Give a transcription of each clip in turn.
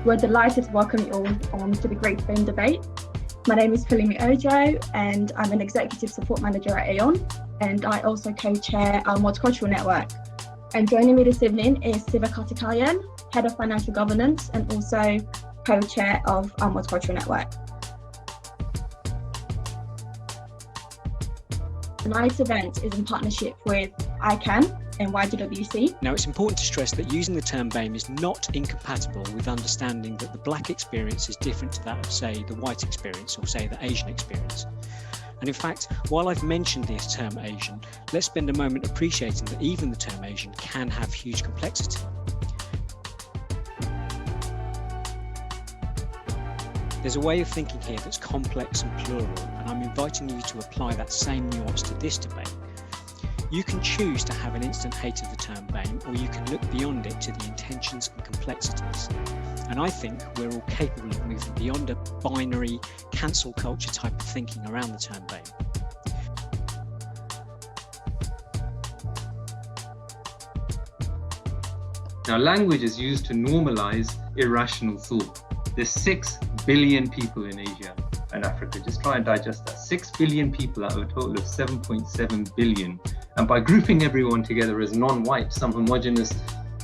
We're delighted to welcome you all to the Great BAME Debate. My name is Philimi Ojo, and I'm an Executive Support Manager at Aon, and I also co-chair our Multicultural Network. And joining me this evening is Siva Kartikayan, Head of Financial Governance, and also co-chair of our Multicultural Network. Tonight's event is in partnership with ICAN and YDWC. Now, it's important to stress that using the term BAME is not incompatible with understanding that the Black experience is different to that of, say, the white experience or, say, the Asian experience. And in fact, while I've mentioned this term Asian, let's spend a moment appreciating that even the term Asian can have huge complexity. There's a way of thinking here that's complex and plural, and I'm inviting you to apply that same nuance to this debate. You can choose to have an instant hate of the term BAME, or you can look beyond it to the intentions and complexities. And I think we're all capable of moving beyond a binary cancel culture type of thinking around the term BAME. Now, language is used to normalize irrational thought. There's 6 billion people in Asia and Africa. Just try and digest that. 6 billion people out of a total of 7.7 billion. And by grouping everyone together as non-white, some homogenous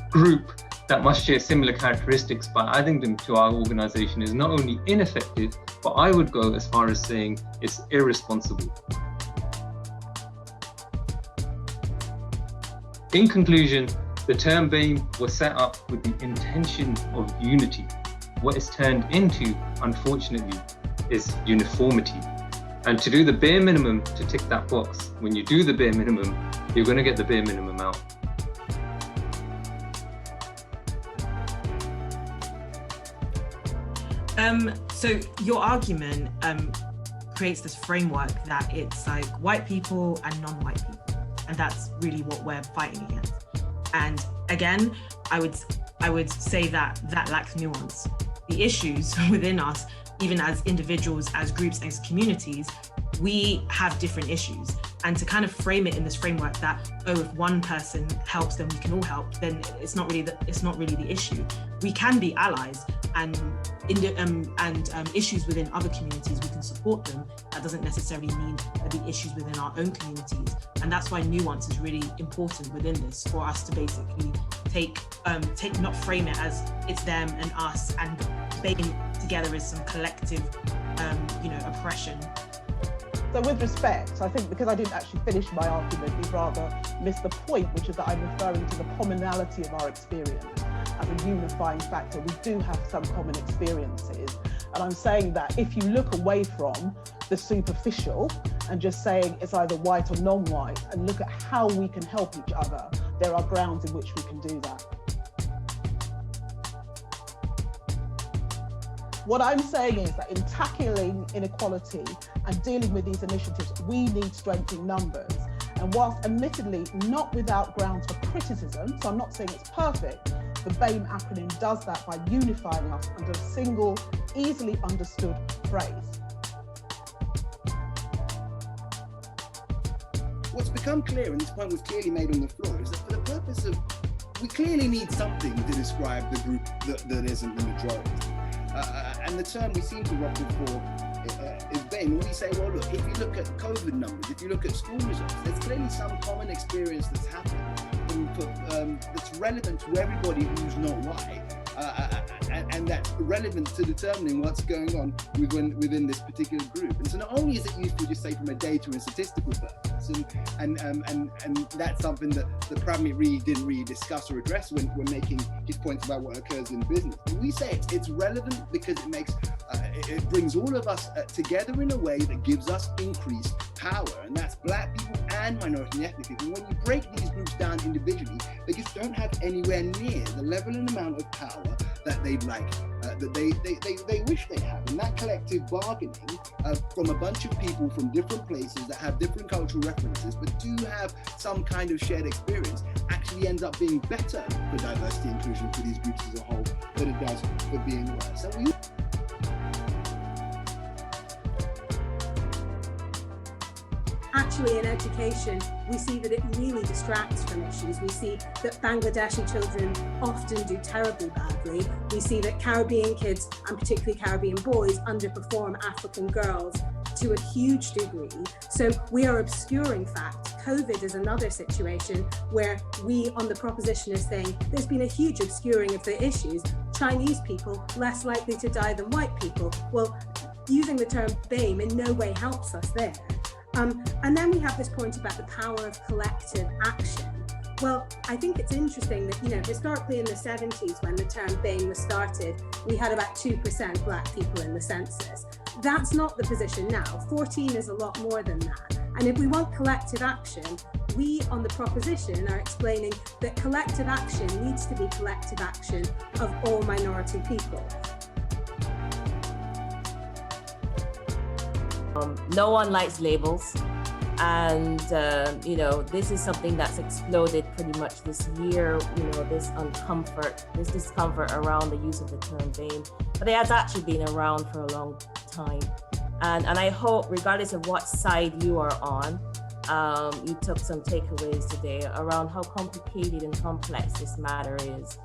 group that must share similar characteristics, by adding them to our organization is not only ineffective, but I would go as far as saying it's irresponsible. In conclusion, the term BAME was set up with the intention of unity. What it's turned into, unfortunately, is uniformity. And to do the bare minimum to tick that box, when you do the bare minimum, you're going to get the bare minimum out. So your argument creates this framework that it's like white people and non-white people, and that's really what we're fighting against. And again, I would say that lacks nuance. The issues within us, even as individuals, as groups, as communities, we have different issues. And to kind of frame it in this framework that, oh, if one person helps, then we can all help, then it's not really the issue. We can be allies, and issues within other communities, we can support them. That doesn't necessarily mean there'll be issues within our own communities. And that's why nuance is really important within this, for us to basically not frame it as it's them and us and BAME together as some collective, oppression. So with respect, I think because I didn't actually finish my argument, you've rather missed the point, which is that I'm referring to the commonality of our experience as a unifying factor. We do have some common experiences. And I'm saying that if you look away from the superficial and just saying it's either white or non-white, and look at how we can help each other, there are grounds in which we can do that. What I'm saying is that in tackling inequality and dealing with these initiatives, we need strength in numbers. And whilst admittedly not without grounds for criticism, so I'm not saying it's perfect, the BAME acronym does that by unifying us under a single, easily understood phrase. What's become clear, and this point was clearly made on the floor, is that for the purpose of, we clearly need something to describe the group that isn't the majority. And the term we seem to opt for is BAME. When we say, well, look, if you look at COVID numbers, if you look at school results, there's clearly some common experience that's happened that's relevant to everybody who's not white, and that's relevant to determining what's going on within this particular group. And so not only is it useful, just say, from a data and statistical purpose, and that's something that the Pramit really didn't really discuss or address when making his points about what occurs in business. But we say it's relevant because it brings all of us together in a way that gives us increased power, and that's Black people and minority and ethnic people. When you break these groups down individually, they just don't have anywhere near the level and amount of power that they'd like, that they wish they have. And that collective bargaining from a bunch of people from different places that have different cultural references, but do have some kind of shared experience, actually ends up being better for diversity and inclusion for these groups as a whole than it does for being worse. So actually in education, we see that it really distracts from issues. We see that Bangladeshi children often do terribly badly. We see that Caribbean kids, and particularly Caribbean boys, underperform African girls to a huge degree. So we are obscuring facts. COVID is another situation where we on the proposition are saying there's been a huge obscuring of the issues. Chinese people less likely to die than white people. Well, using the term BAME in no way helps us there. And then we have this point about the power of collective action. Well, I think it's interesting that, historically in the 70s when the term BAME was started, we had about 2% Black people in the census. That's not the position now. 14 is a lot more than that. And if we want collective action, we on the proposition are explaining that collective action needs to be collective action of all minority people. No one likes labels, and this is something that's exploded pretty much this year. This discomfort around the use of the term BAME, but it has actually been around for a long time. And I hope, regardless of what side you are on, you took some takeaways today around how complicated and complex this matter is.